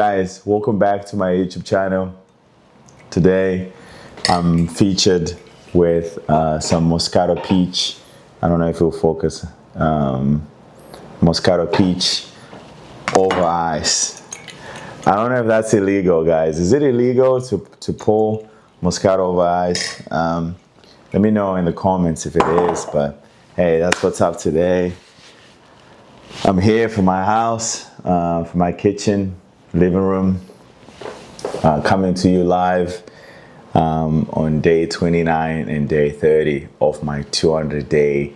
Guys, welcome back to my YouTube channel. Today I'm featured with some Moscato Peach. I don't know if it'll focus. Moscato Peach over ice. I don't know if that's illegal, guys. Is it illegal to pour Moscato over ice? Let me know in the comments if it is, but hey, that's what's up today. I'm here for my house, for my kitchen, living room, coming to you live on day 29 and day 30 of my 200-day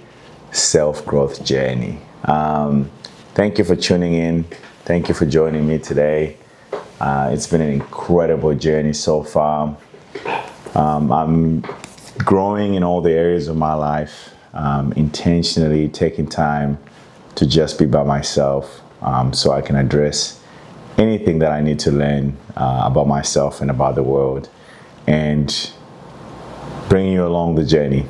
self-growth journey. Thank you for tuning in. Thank you for joining me today. It's been an incredible journey so far. I'm growing in all the areas of my life, intentionally taking time to just be by myself so I can address anything that I need to learn about myself and about the world, and bring you along the journey.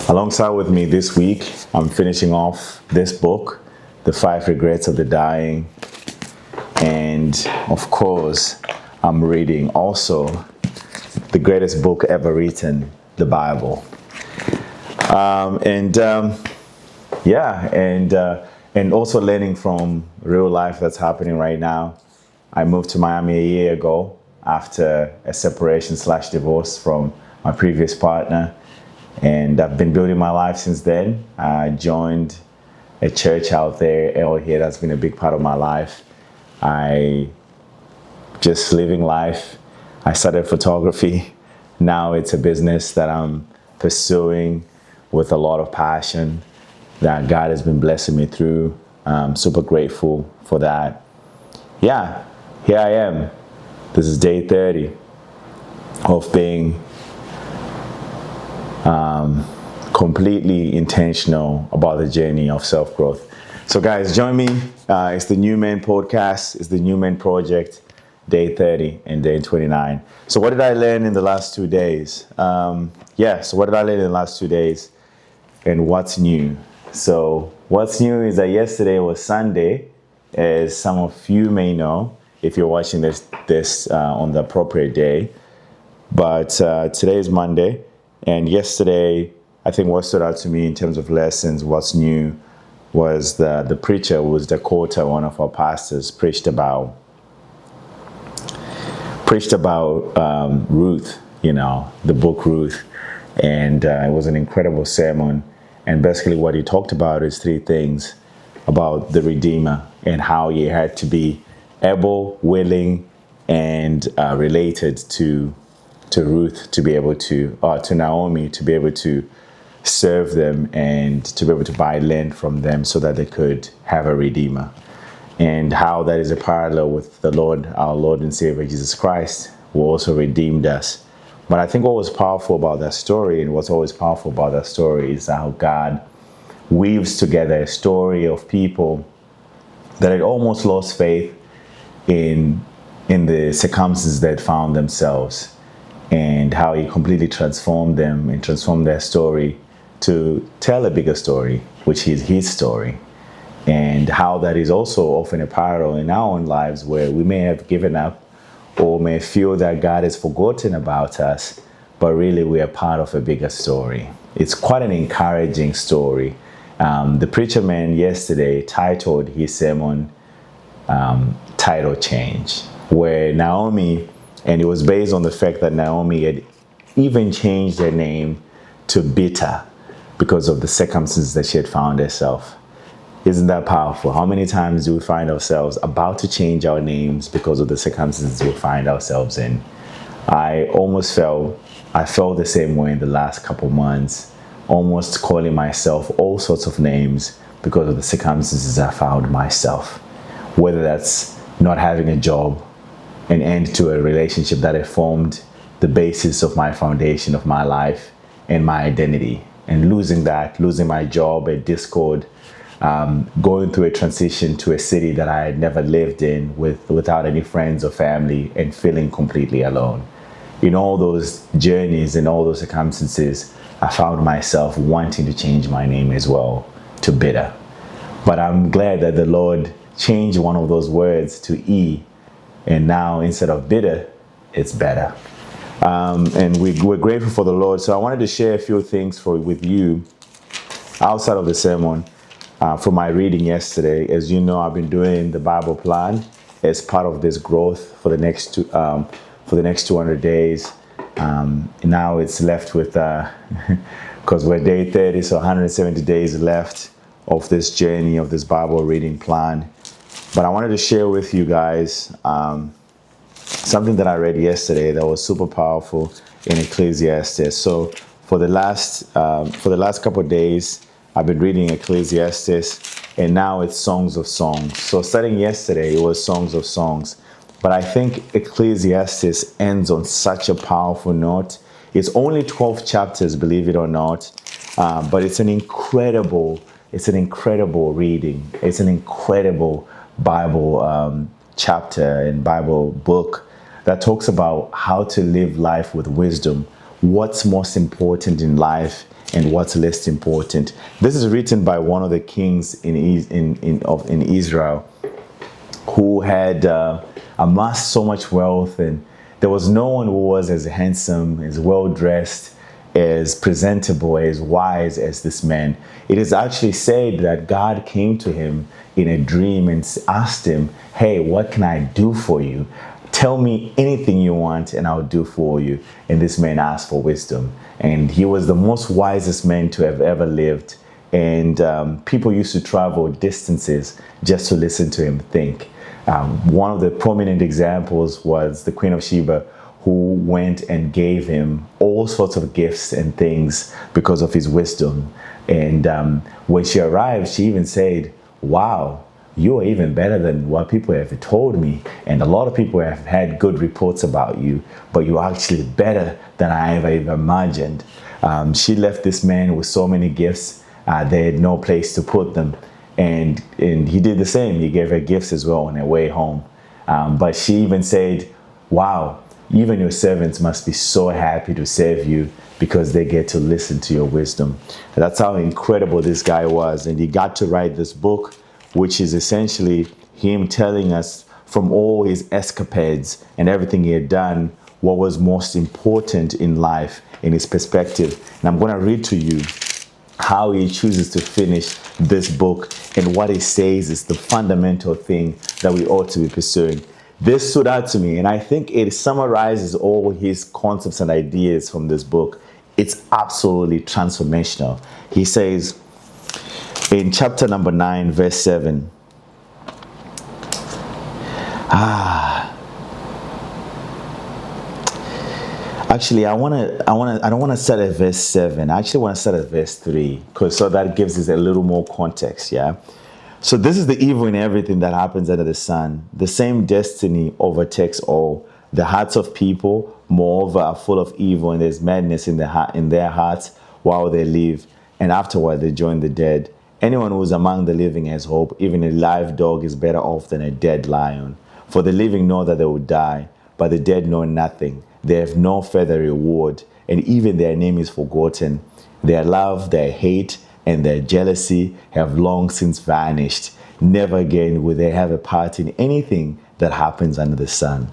Alongside with me this week, I'm finishing off this book, The 5 Regrets of the Dying, and of course, I'm reading also the greatest book ever written, the Bible. And also learning from real life that's happening right now. I moved to Miami a year ago after a separation/divorce from my previous partner. And I've been building my life since then. I joined a church out there here that's been a big part of my life. I just living life. I started photography. Now it's a business that I'm pursuing with a lot of passion that God has been blessing me through. I'm super grateful for that. Yeah, here I am. This is day 30 of being completely intentional about the journey of self-growth. So guys, join me. It's the New Men podcast. It's the New Men project, day 30 and day 29. So what did I learn in the last 2 days? So what did I learn in the last 2 days? And what's new? So what's new is that yesterday was Sunday, as some of you may know if you're watching this on the appropriate day. But today is Monday, and yesterday, I think what stood out to me in terms of lessons, what's new, was the preacher was Dakota, one of our pastors, preached about Ruth, the book Ruth, and it was an incredible sermon. And basically what he talked about is 3 things about the Redeemer and how he had to be able, willing, and related to Ruth to be able to Naomi to be able to serve them and to be able to buy land from them so that they could have a Redeemer. And how that is a parallel with the Lord, our Lord and Savior Jesus Christ, who also redeemed us. But I think what was powerful about that story, and what's always powerful about that story, is how God weaves together a story of people that had almost lost faith in the circumstances that found themselves, and how he completely transformed them and transformed their story to tell a bigger story, which is his story. And how that is also often a parallel in our own lives, where we may have given up or may feel that God has forgotten about us, but really we are part of a bigger story. It's quite an encouraging story. The preacher man yesterday titled his sermon Title Change, where Naomi, and it was based on the fact that Naomi had even changed her name to Bitter because of the circumstances that she had found herself. Isn't that powerful? How many times do we find ourselves about to change our names because of the circumstances we find ourselves in? I felt the same way in the last couple months, almost calling myself all sorts of names because of the circumstances I found myself. Whether that's not having a job, an end to a relationship that had formed the basis of my foundation of my life and my identity, and losing my job at Discord, going through a transition to a city that I had never lived in without any friends or family, and feeling completely alone. In all those journeys and all those circumstances, I found myself wanting to change my name as well to Bitter. But I'm glad that the Lord change one of those words to E, and now instead of bitter, it's better. And we're grateful for the Lord. So I wanted to share a few things with you outside of the sermon from my reading yesterday. As you know, I've been doing the Bible plan as part of this growth for the next 200 days. Now it's left with, because we're day 30, so 170 days left of this journey of this Bible reading plan. But I wanted to share with you guys something that I read yesterday that was super powerful in Ecclesiastes. So for the last couple of days, I've been reading Ecclesiastes, and now it's Songs of Songs. So starting yesterday, it was Songs of Songs. But I think Ecclesiastes ends on such a powerful note. It's only 12 chapters, believe it or not, but it's an incredible reading. It's an incredible Bible chapter and Bible book that talks about how to live life with wisdom, what's most important in life and what's less important. This is written by one of the kings in Israel who had amassed so much wealth, and there was no one who was as handsome, as well-dressed, as presentable, as wise as this man. It is actually said that God came to him in a dream and asked him, hey, what can I do for you? Tell me anything you want and I'll do for you. And this man asked for wisdom. And he was the most wisest man to have ever lived. And people used to travel distances just to listen to him think. One of the prominent examples was the Queen of Sheba, who went and gave him all sorts of gifts and things because of his wisdom. And when she arrived, she even said, wow, you are even better than what people have told me. And a lot of people have had good reports about you, but you're actually better than I ever even imagined. She left this man with so many gifts. They had no place to put them. And he did the same. He gave her gifts as well on her way home. But she even said, wow, even your servants must be so happy to serve you because they get to listen to your wisdom. And that's how incredible this guy was. And he got to write this book, which is essentially him telling us from all his escapades and everything he had done, what was most important in life in his perspective. And I'm going to read to you how he chooses to finish this book and what he says is the fundamental thing that we ought to be pursuing. This stood out to me, and I think it summarizes all his concepts and ideas from this book. It's absolutely transformational. He says in chapter number 9, verse 7, actually, I don't want to start at verse 7. I actually want to start at verse 3, because so that gives us a little more context, yeah? So this is the evil in everything that happens under the sun. The same destiny overtakes all. The hearts of people, moreover, are full of evil, and there's madness in their hearts while they live, and afterward they join the dead. Anyone who is among the living has hope. Even a live dog is better off than a dead lion. For the living know that they will die, but the dead know nothing. They have no further reward, and even their name is forgotten. Their love, their hate, and their jealousy have long since vanished. Never again will they have a part in anything that happens under the sun.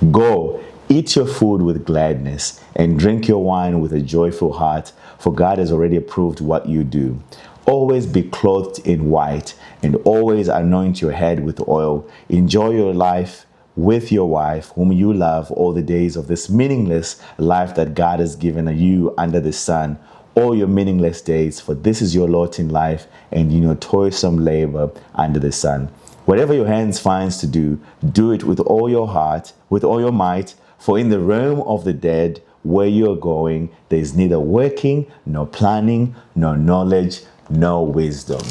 Go, eat your food with gladness, and drink your wine with a joyful heart, for God has already approved what you do. Always be clothed in white, and always anoint your head with oil. Enjoy your life with your wife, whom you love, all the days of this meaningless life that God has given you under the sun. All your meaningless days, for this is your lot in life, and in your toilsome labor under the sun. Whatever your hands finds to do, do it with all your heart, with all your might, for in the realm of the dead, where you are going, there is neither working, nor planning, nor knowledge, nor wisdom.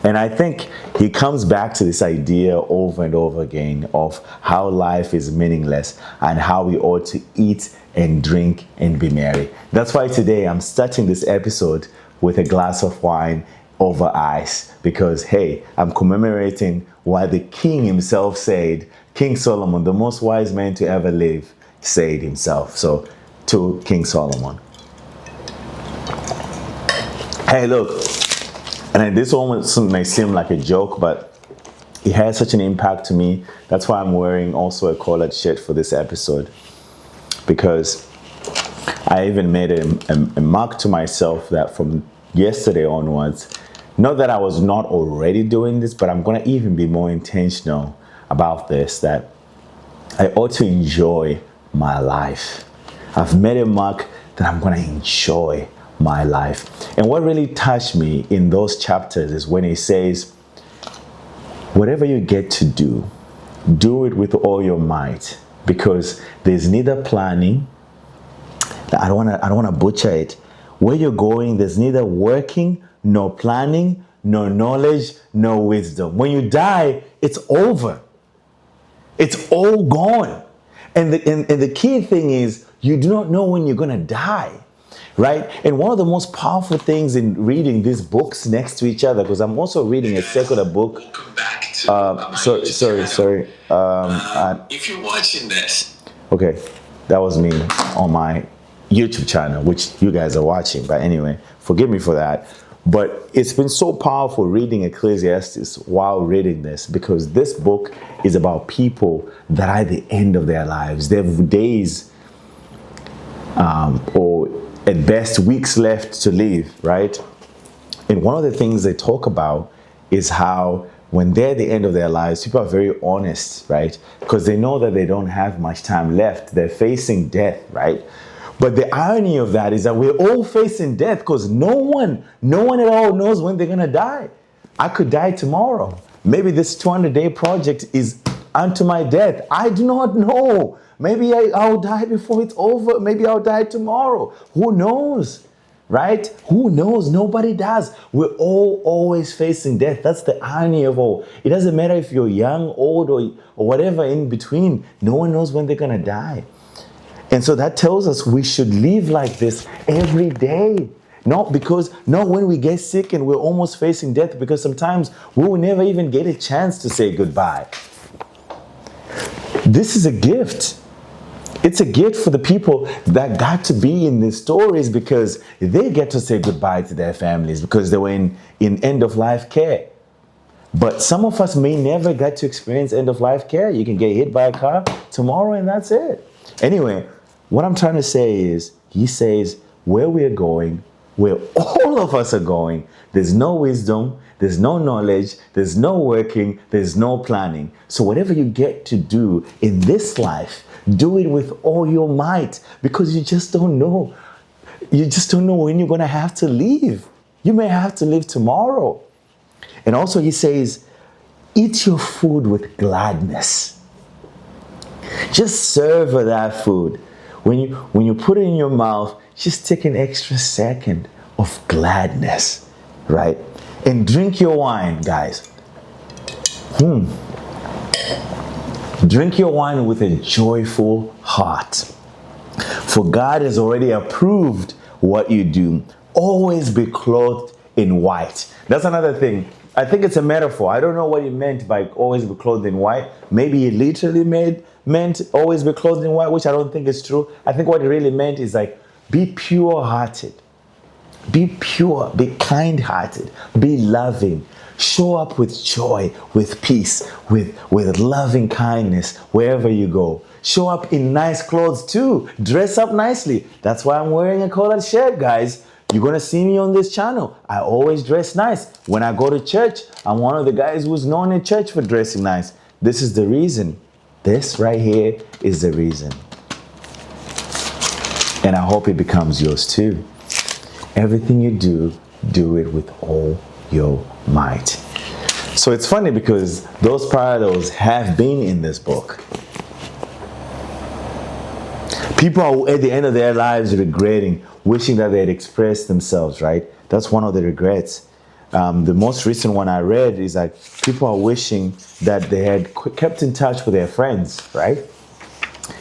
And I think he comes back to this idea over and over again of how life is meaningless and how we ought to eat and drink and be merry. That's why today I'm starting this episode with a glass of wine over ice, because hey, I'm commemorating what the king himself said. King Solomon, the most wise man to ever live, said himself. So to King Solomon. Hey, look, and this almost may seem like a joke, but it had such an impact to me. That's why I'm wearing also a collared shirt for this episode, because I even made a mark to myself that from yesterday onwards, not that I was not already doing this, but I'm going to even be more intentional about this, that I ought to enjoy my life. I've made a mark that I'm going to enjoy my life. And what really touched me in those chapters is when he says, whatever you get to do, do it with all your might, because there's neither planning, I don't want to butcher it. Where you're going, there's neither working, no planning, no knowledge, no wisdom. When you die, it's over. It's all gone. And the key thing is, you do not know when you're going to die, right? And one of the most powerful things in reading these books next to each other, because I'm also reading a secular book. Sorry. If you're watching this. Okay, that was me on my YouTube channel, which you guys are watching. But anyway, forgive me for that. But it's been so powerful reading Ecclesiastes while reading this, because this book is about people that are at the end of their lives. They have days or at best weeks left to live, right? And one of the things they talk about is how when they're at the end of their lives, people are very honest, right? Because they know that they don't have much time left. They're facing death, right? But the irony of that is that we're all facing death, because no one at all knows when they're going to die. I could die tomorrow. Maybe this 200-day project is unto my death. I do not know. Maybe I'll die before it's over. Maybe I'll die tomorrow. Who knows, right? Who knows? Nobody does. We're all always facing death. That's the irony of all. It doesn't matter if you're young, old, or whatever in between. No one knows when they're going to die. And so that tells us we should live like this every day. Not when we get sick and we're almost facing death, because sometimes we will never even get a chance to say goodbye. This is a gift. It's a gift for the people that got to be in these stories, because they get to say goodbye to their families because they were in end-of-life care. But some of us may never get to experience end-of-life care. You can get hit by a car tomorrow and that's it. Anyway, what I'm trying to say is, he says, where we're going, where all of us are going, there's no wisdom, there's no knowledge, there's no working, there's no planning. So whatever you get to do in this life, do it with all your might, because you just don't know. You just don't know when you're going to have to leave. You may have to leave tomorrow. And also he says, eat your food with gladness. Just savor that food. When you put it in your mouth, just take an extra second of gladness, right? And drink your wine, guys. Drink your wine with a joyful heart. For God has already approved what you do. Always be clothed in white. That's another thing. I think it's a metaphor. I don't know what he meant by always be clothed in white. Maybe he literally meant always be clothed in white, which I don't think is true. I think what he really meant is like, be pure-hearted. Be pure, be kind-hearted, be loving. Show up with joy, with peace, with loving kindness wherever you go. Show up in nice clothes too. Dress up nicely. That's why I'm wearing a collared shirt, guys. You're going to see me on this channel. I always dress nice. When I go to church, I'm one of the guys who's known in church for dressing nice. This is the reason. This right here is the reason. And I hope it becomes yours too. Everything you do, do it with all your might. So it's funny because those parallels have been in this book. People are at the end of their lives regretting, wishing that they had expressed themselves, right? That's one of the regrets. The most recent one I read is like people are wishing that they had kept in touch with their friends, right?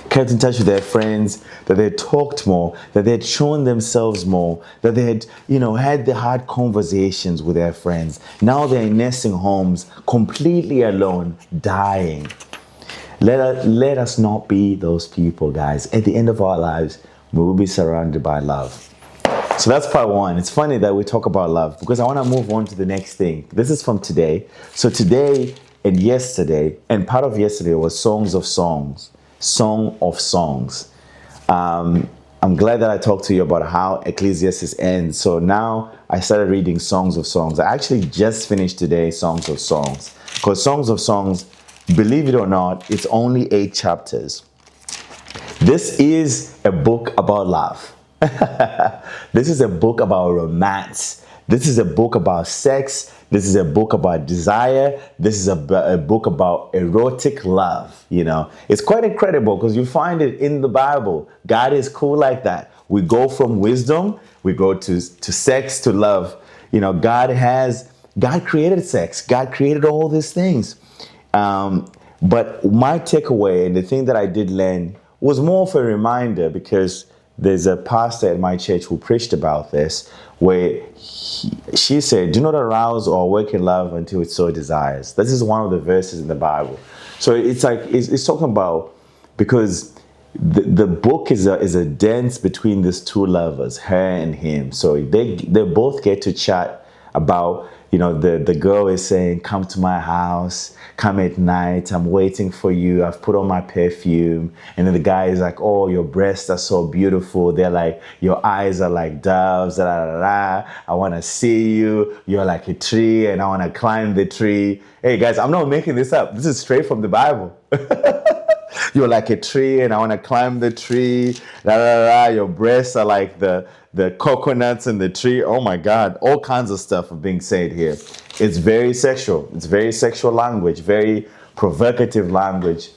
Kept in touch with their friends, that they had talked more, that they had shown themselves more, that they had, had the hard conversations with their friends. Now they're in nursing homes, completely alone, dying. Let us not be those people, guys. At the end of our lives, we will be surrounded by love. So that's part one. It's funny that we talk about love because I want to move on to the next thing. This is from today. So today And yesterday, and part of yesterday was Songs of Songs, Song of Songs. I'm glad that I talked to you about how Ecclesiastes ends. So now I started reading Songs of Songs. I actually just finished today Songs of Songs. Because Songs of Songs, believe it or not, it's only 8 chapters. This is a book about love. This is a book about romance. This is a book about sex. This is a book about desire. This is a book about erotic love. You know, it's quite incredible because you find it in the Bible. God is cool like that. We go from wisdom, we go to sex, to love. You know, God created sex. God created all these things. But my takeaway and the thing that I did learn was more of a reminder, because there's a pastor at my church who preached about this, where she said, do not arouse or work in love until it so desires. This is one of the verses in the Bible. So it's like, it's talking about, because the book is a dance between these two lovers, her and him. So they both get to chat about, you know, the girl is saying, come to my house, come at night, I'm waiting for you, I've put on my perfume. And then the guy is like, oh, your breasts are so beautiful, they're like, your eyes are like doves, da, da, da, da. I want to see you, you're like a tree and I want to climb the tree. Hey guys, I'm not making this up, this is straight from the Bible. You're like a tree and I want to climb the tree, da, da, da. Your breasts are like the coconuts in the tree. Oh my God, all kinds of stuff are being said here. It's very sexual. It's very sexual language, very provocative language.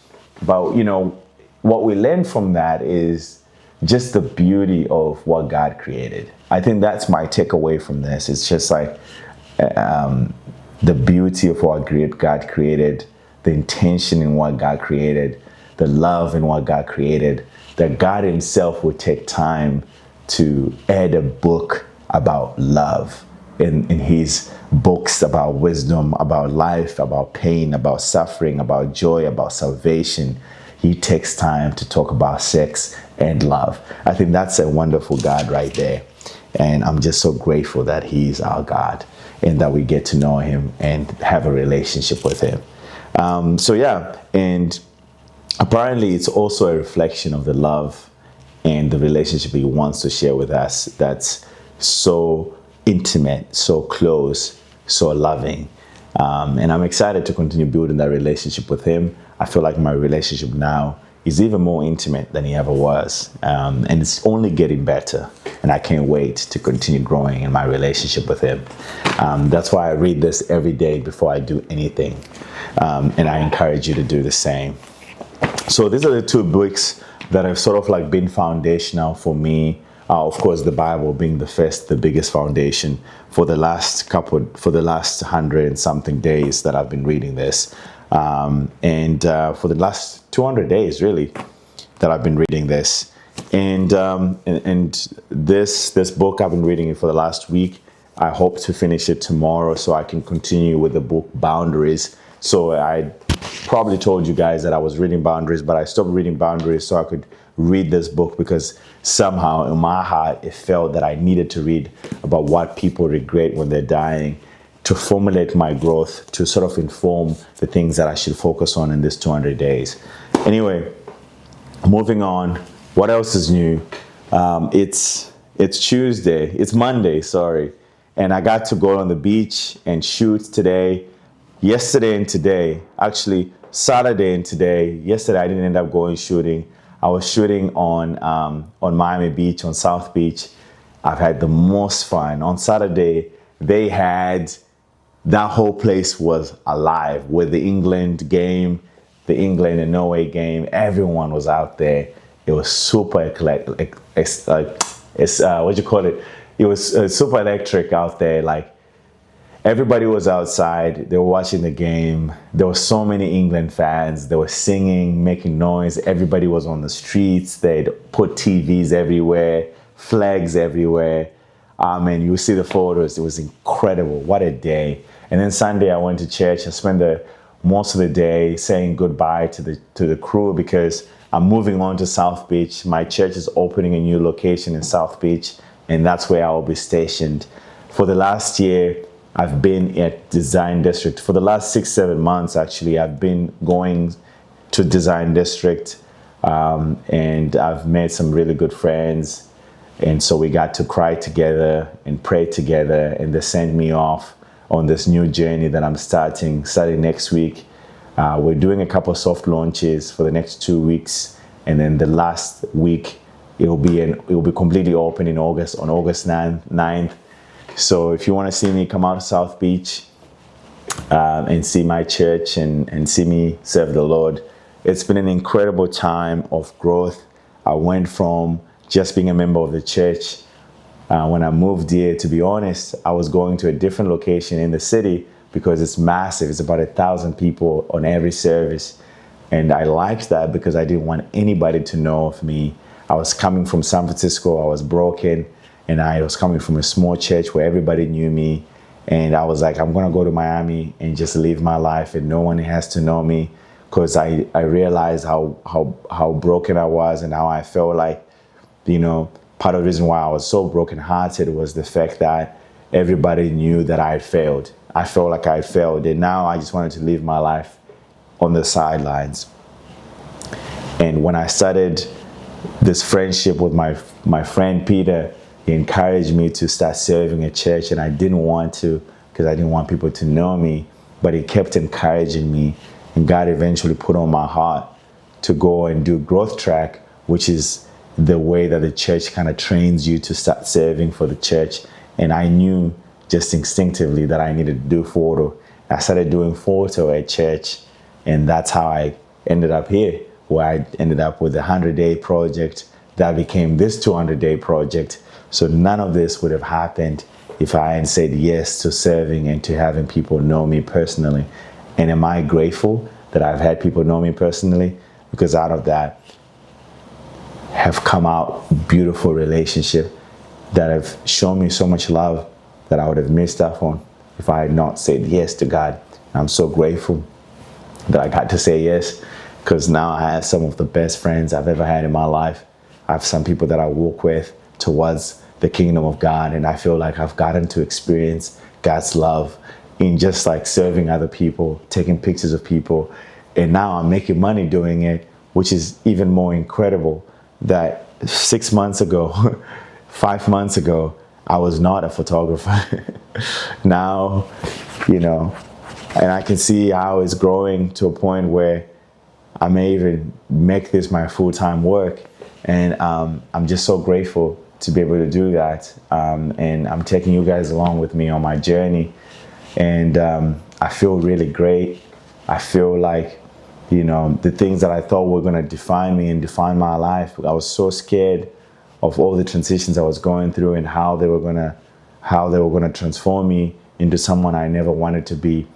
But, you know, what we learn from that is just the beauty of what God created. I think that's my takeaway from this. It's just like the beauty of what God created, the intention in what God created, the love in what God created, that God himself would take time to add a book about love in his books about wisdom, about life, about pain, about suffering, about joy, about salvation. He takes time to talk about sex and love. I think that's a wonderful God right there. And I'm just so grateful that he's our God and that we get to know him and have a relationship with him. So yeah, and apparently it's also a reflection of the love and the relationship he wants to share with us that's so intimate, so close, so loving. And I'm excited to continue building that relationship with him. I feel like my relationship now is even more intimate than it ever was. And it's only getting better. And I can't wait to continue growing in my relationship with him. That's why I read this every day before I do anything. And I encourage you to do the same. So these are the 2 books that have sort of like been foundational for me. Of course, the Bible being the biggest foundation for the last 100 and something days that I've been reading this. And for the last 200 days, really, that I've been reading this. And this book, I've been reading it for the last week. I hope to finish it tomorrow so I can continue with the book Boundaries. So I probably told you guys that I was reading Boundaries, but I stopped reading Boundaries so I could read this book, because somehow in my heart it felt that I needed to read about what people regret when they're dying, to formulate my growth, to sort of inform the things that I should focus on in this 200 days. Anyway, moving on. What else is new? It's Tuesday. It's Monday, sorry. And I got to go on the beach and shoot today. Yesterday and today, actually Saturday and today. Yesterday I didn't end up going shooting. I was shooting on Miami Beach, on South Beach. I've had the most fun. On Saturday, that whole place was alive with the England and Norway game. Everyone was out there. It was super eclectic. It was super electric out there. Like, everybody was outside. They were watching the game. There were so many England fans. They were singing, making noise. Everybody was on the streets. They'd put TVs everywhere, flags everywhere. And you see the photos. It was incredible. What a day. And then Sunday, I went to church. I spent most of the day saying goodbye to the crew, because I'm moving on to South Beach. My church is opening a new location in South Beach, and that's where I will be stationed. For the last year, I've been at Design District for the last 6-7 months. Actually, I've been going to Design District, and I've met some really good friends. And so we got to cry together and pray together, and they sent me off on this new journey that I'm starting next week. We're doing a couple of soft launches for the next 2 weeks, and then the last week it will be completely open in August, on August 9th. So if you want to see me, come out to South Beach and see my church and see me serve the Lord. It's been an incredible time of growth. I went from just being a member of the church. When I moved here, to be honest, I was going to a different location in the city because it's massive. It's about 1,000 people on every service. And I liked that because I didn't want anybody to know of me. I was coming from San Francisco. I was broken. And I was coming from a small church where everybody knew me. And I was like, I'm going to go to Miami and just live my life and no one has to know me, because I realized how broken I was and how I felt like, part of the reason why I was so brokenhearted was the fact that everybody knew that I had failed. I felt like I had failed. And now I just wanted to live my life on the sidelines. And when I started this friendship with my friend Peter, he encouraged me to start serving a church, and I didn't want to because I didn't want people to know me, but he kept encouraging me, and God eventually put on my heart to go and do Growth Track, which is the way that the church kind of trains you to start serving for the church. And I knew just instinctively that I needed to do photo. I started doing photo at church, and that's how I ended up here, where I ended up with a 100-day project that became this 200-day project. So none of this would have happened if I hadn't said yes to serving and to having people know me personally. And am I grateful that I've had people know me personally? Because out of that have come out beautiful relationships that have shown me so much love that I would have missed out on if I had not said yes to God. I'm so grateful that I got to say yes, because now I have some of the best friends I've ever had in my life. I have some people that I walk with towards the kingdom of God, and I feel like I've gotten to experience God's love in just like serving other people, taking pictures of people, and now I'm making money doing it, which is even more incredible. That 6 months ago, 5 months ago, I was not a photographer. Now, and I can see how it's growing to a point where I may even make this my full-time work. And I'm just so grateful to be able to do that. And I'm taking you guys along with me on my journey. And I feel really great. I feel like, the things that I thought were going to define me and define my life, I was so scared of all the transitions I was going through and how they were going to transform me into someone I never wanted to be.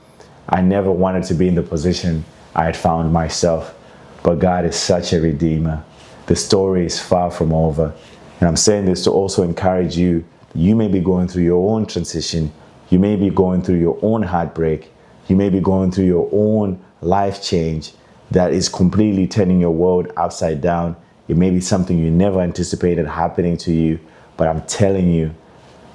I never wanted to be in the position I had found myself. But God is such a redeemer. The story is far from over. And I'm saying this to also encourage you. You may be going through your own transition. You may be going through your own heartbreak. You may be going through your own life change that is completely turning your world upside down. It may be something you never anticipated happening to you, but I'm telling you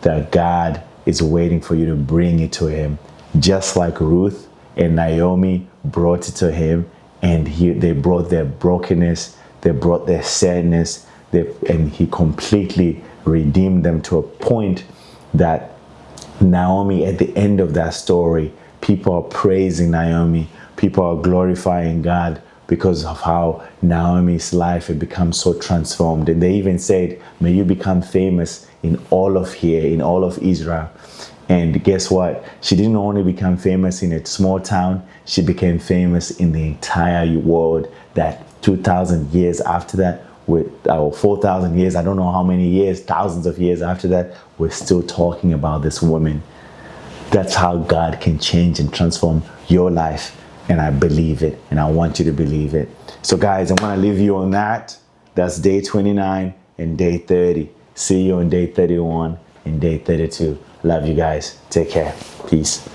that God is waiting for you to bring it to him. Just like Ruth and Naomi brought it to him, and they brought their brokenness, they brought their sadness, and he completely redeemed them to a point that Naomi, at the end of that story, people are praising Naomi. People are glorifying God because of how Naomi's life had become so transformed. And they even said, may you become famous in all of here, in all of Israel. And guess what? She didn't only become famous in a small town, she became famous in the entire world. That 2,000 years after that, with 4,000 years, I don't know how many years, thousands of years after that, we're still talking about this woman. That's how God can change and transform your life. And I believe it, and I want you to believe it. So guys, I'm gonna leave you on that. That's day 29 and day 30. See you on day 31 and day 32. Love you guys. Take care. Peace.